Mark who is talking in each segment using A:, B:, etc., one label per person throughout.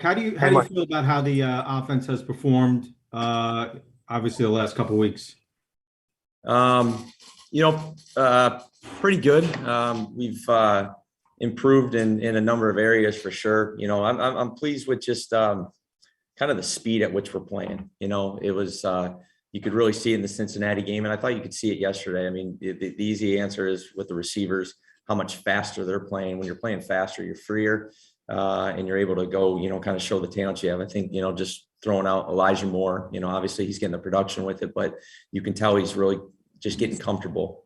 A: How
B: Hey,
A: do you
B: Mike.
A: feel about how the offense has performed? Obviously, the last couple of weeks.
C: Um, you know, uh, Pretty good. We've improved in a number of areas for sure. I'm pleased with just kind of the speed at which we're playing. It was you could really see it in the Cincinnati game, and I thought you could see it yesterday. I mean, the easy answer is with the receivers, how much faster they're playing. When you're playing faster, you're freer, and you're able to go, kind of show the talent you have. I think, just throwing out Elijah Moore, obviously he's getting the production with it, but you can tell he's really just getting comfortable.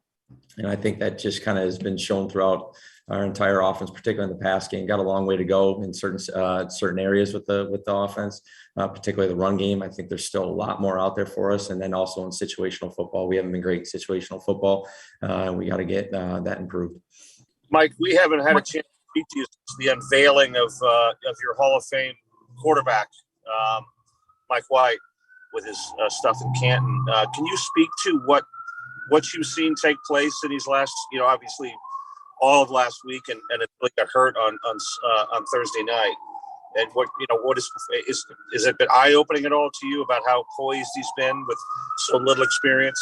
C: And I think that just kind of has been shown throughout our entire offense, particularly in the pass game. Got a long way to go in certain areas with the offense, particularly the run game. I think there's still a lot more out there for us. And then also in situational football, we haven't been great in situational football. We got to get that improved.
D: Mike, we haven't had a chance to speak to you since the unveiling of your Hall of Fame quarterback, Mike White, with his stuff in Canton. Can you speak to what you've seen take place in these last, obviously all of last week, and it really got hurt on Thursday night, and what is it been eye opening at all to you about how poised he's been with so little experience?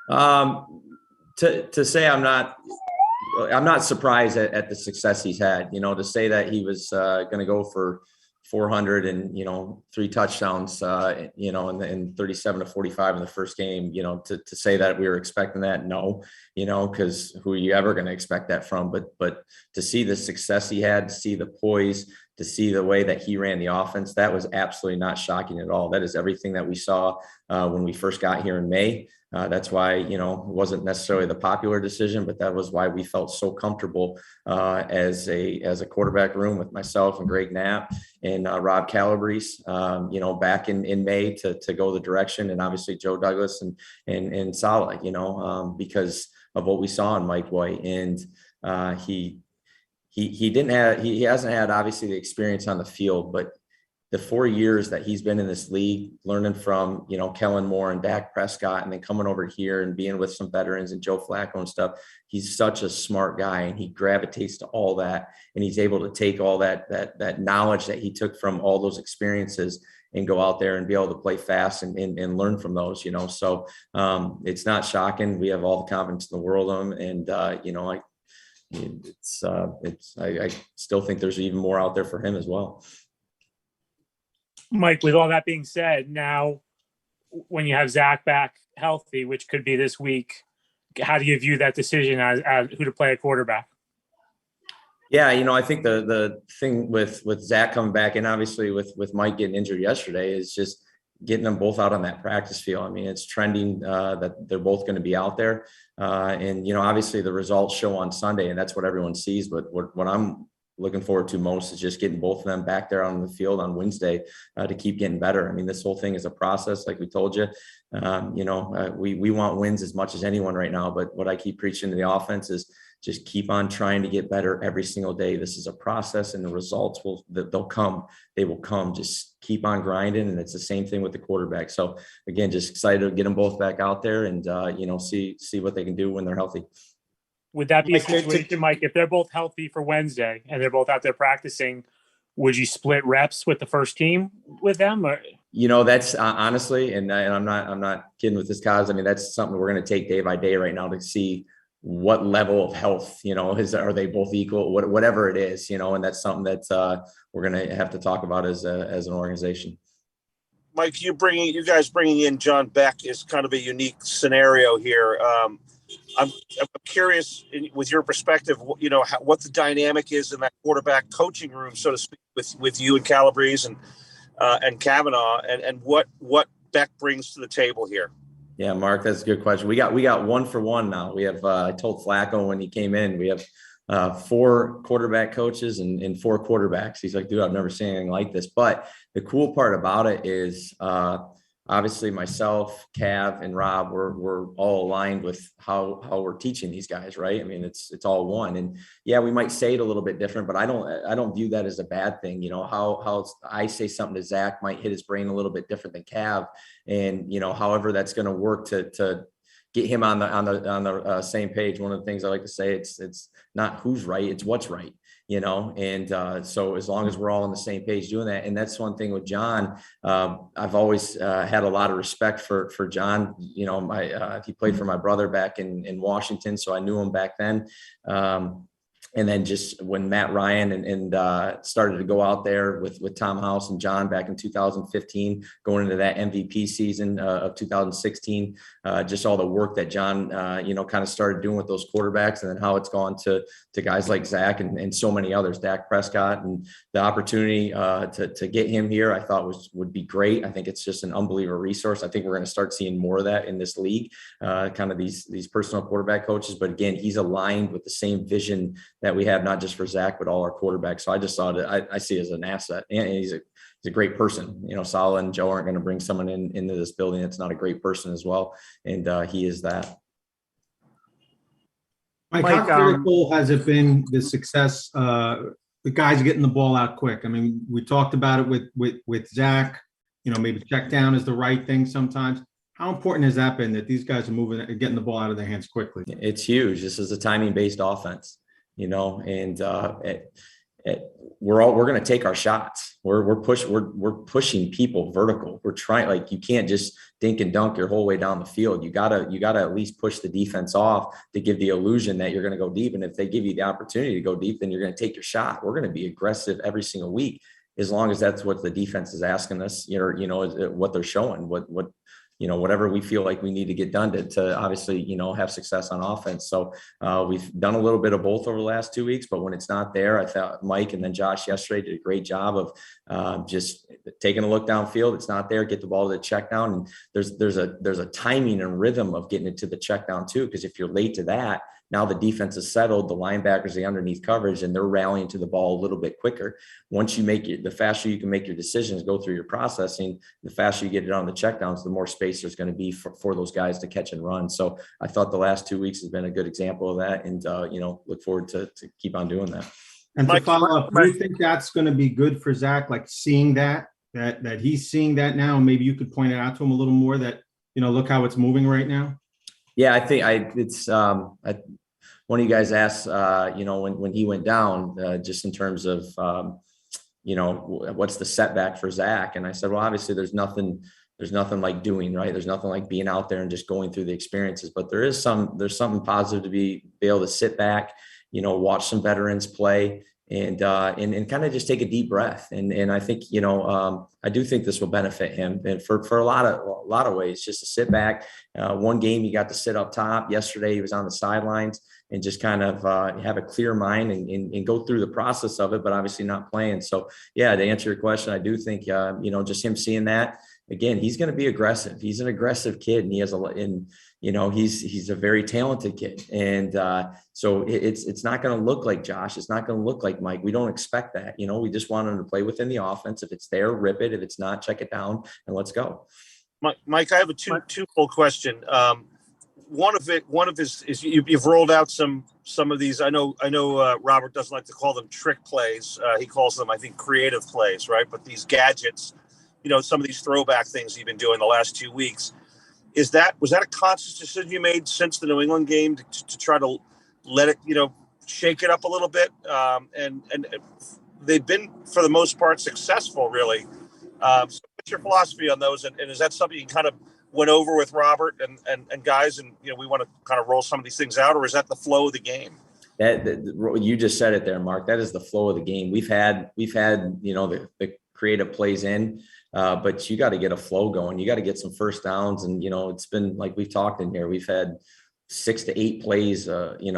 C: To say I'm not surprised at the success he's had. To say that he was going to go for 400 and 3 touchdowns, and 37 to 45 in the first game. To say that we were expecting that, no, because who are you ever going to expect that from? But to see the success he had, to see the poise, to see the way that he ran the offense, that was absolutely not shocking at all. That is everything that we saw when we first got here in May. That's why, it wasn't necessarily the popular decision, but that was why we felt so comfortable as a quarterback room with myself and Greg Knapp and Rob Calabrese, back in May to go the direction, and obviously Joe Douglas and Saleh, because of what we saw in Mike White. And he hasn't had obviously the experience on the field, but the 4 years that he's been in this league, learning from, Kellen Moore and Dak Prescott, and then coming over here and being with some veterans and Joe Flacco and stuff, he's such a smart guy, and he gravitates to all that. And he's able to take all that knowledge that he took from all those experiences and go out there and be able to play fast and learn from those, So it's not shocking. We have all the confidence in the world of him. And, I still think there's even more out there for him as well.
B: Mike, with all that being said, now when you have Zach back healthy, which could be this week, how do you view that decision as who to play at quarterback?
C: Yeah, I think the thing with Zach coming back, and obviously with Mike getting injured yesterday, is just getting them both out on that practice field. I mean, it's trending that they're both going to be out there. And, obviously the results show on Sunday, and that's what everyone sees. But what I'm looking forward to most is just getting both of them back there on the field on Wednesday to keep getting better. I mean, this whole thing is a process, like we told you. We want wins as much as anyone right now. But what I keep preaching to the offense is just keep on trying to get better every single day. This is a process, and the results they'll come. They will come. Just keep on grinding, and it's the same thing with the quarterback. So again, just excited to get them both back out there and see what they can do when they're healthy.
B: Would that be a situation, Mike, if they're both healthy for Wednesday and they're both out there practicing, would you split reps with the first team with them? Or?
C: That's honestly, and I'm not kidding with this, cause I mean, that's something we're going to take day by day right now to see what level of health, are they both equal, whatever it is, and that's something that we're going to have to talk about as an organization.
D: Mike, you guys bringing in John Beck is kind of a unique scenario here. I'm curious, with your perspective, what the dynamic is in that quarterback coaching room, so to speak, with you and Calabrese and Kavanaugh, and what Beck brings to the table here.
C: Yeah, Mark, that's a good question. We got 1 for 1 now. We have I told Flacco when he came in, we have 4 quarterback coaches and 4 quarterbacks. He's like, dude, I've never seen anything like this. But the cool part about it is obviously myself, Cav, and Rob, we're all aligned with how we're teaching these guys, right? I mean, it's all one. And yeah, we might say it a little bit different, but I don't view that as a bad thing. How I say something to Zach might hit his brain a little bit different than Cav, and however that's going to work to get him on the same page. One of the things I like to say, it's not who's right, it's what's right. and so as long as we're all on the same page doing that, and that's one thing with John, I've always had a lot of respect for John. He played for my brother back in Washington, so I knew him back then. And then just when Matt Ryan and started to go out there with Tom House and John back in 2015, going into that MVP season of 2016, just all the work that John, kind of started doing with those quarterbacks, and then how it's gone to guys like Zach and so many others, Dak Prescott, and the opportunity to get him here, I thought would be great. I think it's just an unbelievable resource. I think we're going to start seeing more of that in this league, kind of these personal quarterback coaches. But again, he's aligned with the same vision that we have, not just for Zach, but all our quarterbacks. So I just saw it, I see it as an asset, and he's a great person. Saleh and Joe aren't going to bring someone into this building that's not a great person as well. And he is that.
A: Mike, how critical has it been, the success, the guys getting the ball out quick? I mean, we talked about it with Zach, maybe check down is the right thing sometimes. How important has that been, that these guys are moving and getting the ball out of their hands quickly?
C: It's huge. This is a timing-based offense, and we're going to take our shots. We're pushing people vertical. We're trying, like, you can't just dink and dunk your whole way down the field. You gotta at least push the defense off to give the illusion that you're going to go deep. And if they give you the opportunity to go deep, then you're going to take your shot. We're going to be aggressive every single week, as long as that's what the defense is asking us, what they're showing, whatever we feel like we need to get done to obviously, have success on offense. So we've done a little bit of both over the last 2 weeks, but when it's not there, I thought Mike and then Josh yesterday did a great job of just taking a look downfield. It's not there, get the ball to the check down. And there's a timing and rhythm of getting it to the check down too, because if you're late to that, now the defense is settled, the linebackers, the underneath coverage, and they're rallying to the ball a little bit quicker. Once you the faster you can make your decisions, go through your processing, the faster you get it on the checkdowns, the more space there's going to be for those guys to catch and run. So I thought the last 2 weeks has been a good example of that, and look forward to keep on doing that.
A: And to follow up, do you think that's going to be good for Zach, like seeing that he's seeing that now? Maybe you could point it out to him a little more, that, look how it's moving right now.
C: Yeah, I think one of you guys asked, when he went down, just in terms of, what's the setback for Zach? And I said, well, obviously there's nothing like doing, right? There's nothing like being out there and just going through the experiences, but there's something positive to be able to sit back, watch some veterans play, and kind of just take a deep breath. And I think, I do think this will benefit him, and for a lot of ways, just to sit back. One game he got to sit up top. Yesterday he was on the sidelines, and just kind of have a clear mind and go through the process of it, but obviously not playing. So yeah, to answer your question, I do think, just him seeing that, again, he's going to be aggressive. He's an aggressive kid, and he's a very talented kid. And so it's not going to look like Josh. It's not going to look like Mike. We don't expect that. We just want him to play within the offense. If it's there, rip it. If it's not, check it down and let's go.
D: Mike, I have a twofold question. One of his is you've rolled out some of these. I know Robert doesn't like to call them trick plays. He calls them, I think, creative plays, right? But these gadgets, some of these throwback things you've been doing the last 2 weeks. Was that a conscious decision you made since the New England game to try to let it, shake it up a little bit? And they've been, for the most part, successful, really. So what's your philosophy on those? And is that something you kind of went over with Robert and guys, and we want to kind of roll some of these things out, or is that the flow of the game?
C: That you just said it there, Mark. That is the flow of the game. We've had the creative plays in, but you got to get a flow going. You got to get some first downs, and it's been like we've talked in here. We've had 6 to 8 plays, in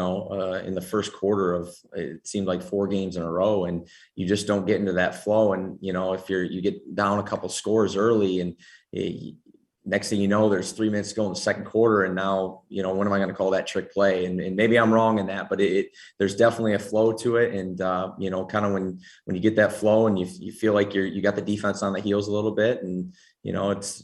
C: the first quarter of, it seemed like 4 games in a row, and you just don't get into that flow. And if you get down a couple scores early, and next thing you know, there's 3 minutes to go in the second quarter, and now, when am I going to call that trick play? And maybe I'm wrong in that, but there's definitely a flow to it. And, kind of when you get that flow and you feel like you got the defense on the heels a little bit, and,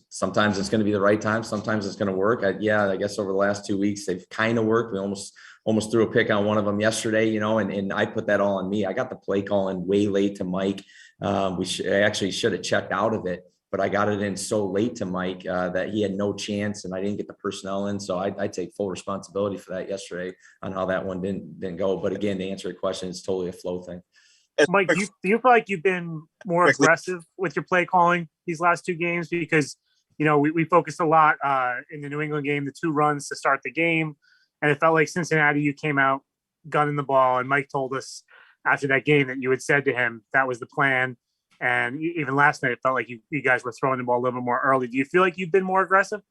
C: sometimes it's going to be the right time. Sometimes it's going to work. I guess over the last 2 weeks, they've kind of worked. We almost threw a pick on one of them yesterday, and I put that all on me. I got the play calling way late to Mike. I actually should have checked out of it, but I got it in so late to Mike that he had no chance, and I didn't get the personnel in. So I take full responsibility for that yesterday on how that one didn't go. But again, to answer your question, it's totally a flow thing.
B: Mike, do you feel like you've been more aggressive with your play calling these last two games? Because, we focused a lot in the New England game, the 2 runs to start the game. And it felt like Cincinnati, you came out gunning the ball. And Mike told us after that game that you had said to him that was the plan. And even last night, it felt like you guys were throwing the ball a little bit more early. Do you feel like you've been more aggressive?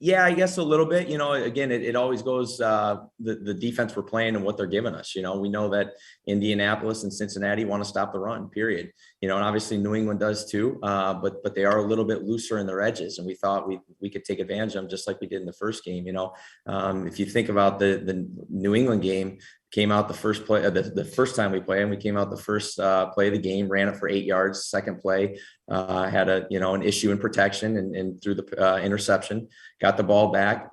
C: Yeah, I guess a little bit. Again, it always goes the defense we're playing and what they're giving us. We know that Indianapolis and Cincinnati want to stop the run, period. And obviously New England does too, but they are a little bit looser in their edges, and we thought we could take advantage of them just like we did in the first game. If you think about the New England game, came out the first play, the first time we played, and we came out the first play of the game, ran it for 8 yards. Second play, had an issue in protection and threw the interception, got the ball back.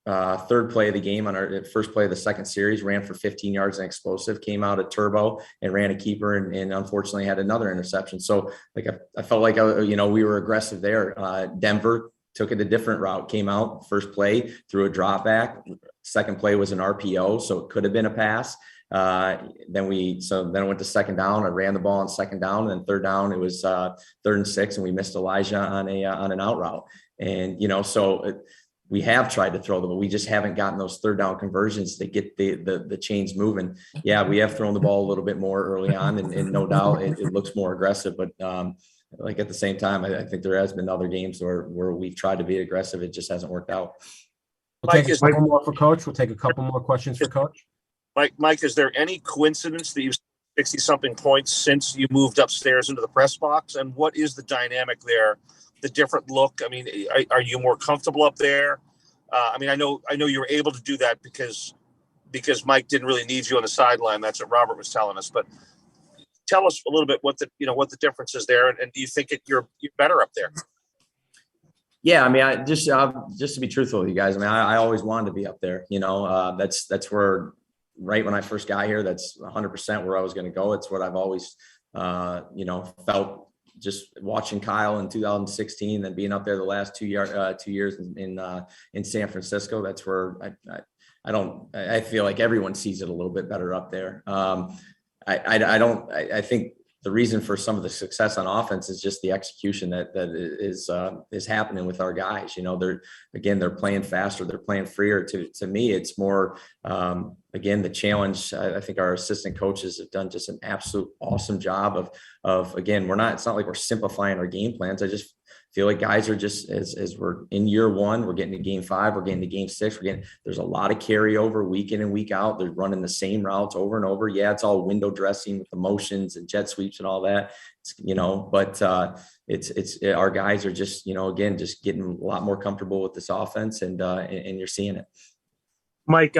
C: Third play of the game on our first play of the second series, ran for 15 yards and explosive, came out at turbo and ran a keeper and unfortunately had another interception. So I felt like, we were aggressive there. Denver took it a different route, came out first play, threw a drop back. Second play was an RPO, so it could have been a pass. Then it went to second down. I ran the ball on second down, and then third down, it was 3rd and 6, and we missed Elijah on an out route. And, we have tried to throw them, but we just haven't gotten those third down conversions to get the chains moving. Yeah, we have thrown the ball a little bit more early on, and no doubt it looks more aggressive, but at the same time, I think there has been other games where we've tried to be aggressive. It just hasn't worked out.
E: We'll take a couple more for Coach. We'll take a couple more questions for Coach.
D: Mike, is there any coincidence that you've 60-something points since you moved upstairs into the press box? And what is the dynamic there? The different look? I mean, are you more comfortable up there? I know you were able to do that because Mike didn't really need you on the sideline. That's what Robert was telling us. But tell us a little bit what the difference is there, and do you think you're better up there?
C: Yeah, I just to be truthful with you guys, I always wanted to be up there. That's where, right when I first got here, that's 100% where I was going to go. It's what I've always, felt just watching Kyle in 2016, then being up there the last 2 years in San Francisco. That's where I feel like everyone sees it a little bit better up there. I think the reason for some of the success on offense is just the execution that is happening with our guys. They're playing faster, they're playing freer. To me, it's more, the challenge. I think our assistant coaches have done just an absolute awesome job of it's not like we're simplifying our game plans. I just feel like guys are just, as we're in year 1, we're getting to game 5, we're getting to game 6, there's a lot of carryover week in and week out. They're running the same routes over and over. Yeah, it's all window dressing with the motions and jet sweeps and all that. But it's our guys are just, just getting a lot more comfortable with this offense, and you're seeing it.
B: Mike,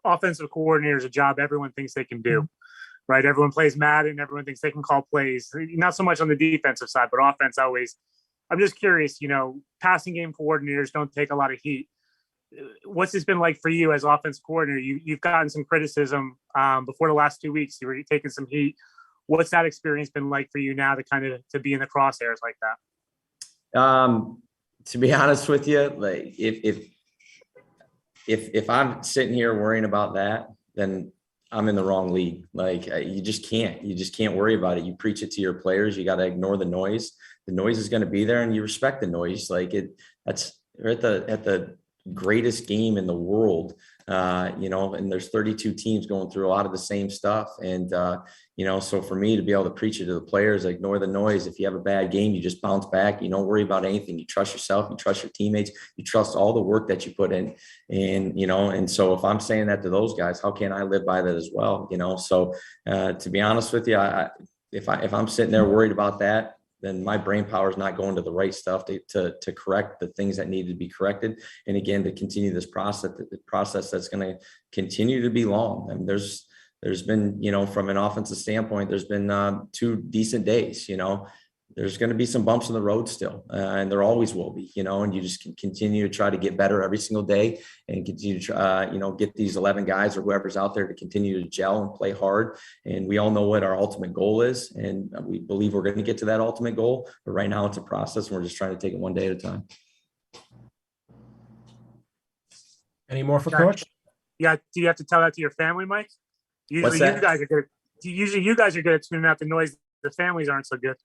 B: offensive coordinator is a job everyone thinks they can do, right? Everyone plays Madden, everyone thinks they can call plays. Not so much on the defensive side, but offense always. I'm just curious, passing game coordinators don't take a lot of heat. What's this been like for you as offense coordinator? You've gotten some criticism before the last 2 weeks. You were taking some heat. What's that experience been like for you now to be in the crosshairs like that?
C: To be honest with you, like if I'm sitting here worrying about that, then I'm in the wrong league. Like you just can't worry about it. You preach it to your players. You got to ignore the noise. The noise is going to be there, and you respect the noise. Like that's we're at the greatest game in the world, and there's 32 teams going through a lot of the same stuff. And, so for me to be able to preach it to the players, ignore the noise. If you have a bad game, you just bounce back. You don't worry about anything. You trust yourself, you trust your teammates, you trust all the work that you put in. And so if I'm saying that to those guys, how can I live by that as well? So to be honest with you, if I'm sitting there worried about that, then my brain power is not going to the right stuff to correct the things that need to be corrected. And again, to continue this process that's going to continue to be long. And there's been, from an offensive standpoint, there's been 2 decent days. There's going to be some bumps in the road still, and there always will be, and you just can continue to try to get better every single day and continue to try, get these 11 guys or whoever's out there to continue to gel and play hard. And we all know what our ultimate goal is, and we believe we're going to get to that ultimate goal. But right now it's a process, and we're just trying to take it one day at a time.
E: Any more for Coach?
B: Yeah. Do you have to tell that to your family, Mike? Usually
C: What's that?
B: you guys are good. Usually you guys are good at tuning out the noise. The families aren't so good.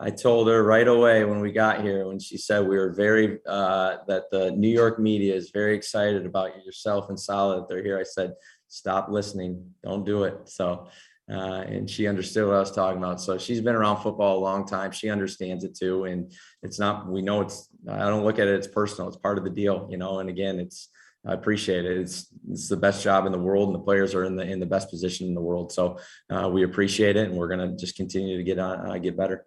C: I told her right away when we got here, when she said we were very, that the New York media is very excited about yourself and Saleh, that they're here. I said, stop listening. Don't do it. So, and she understood what I was talking about. So she's been around football a long time. She understands it too. And it's not, we know it's, I don't look at it as personal. It's part of the deal, and again, I appreciate it. It's the best job in the world, and the players are in the best position in the world. So we appreciate it, and we're going to just continue to get better.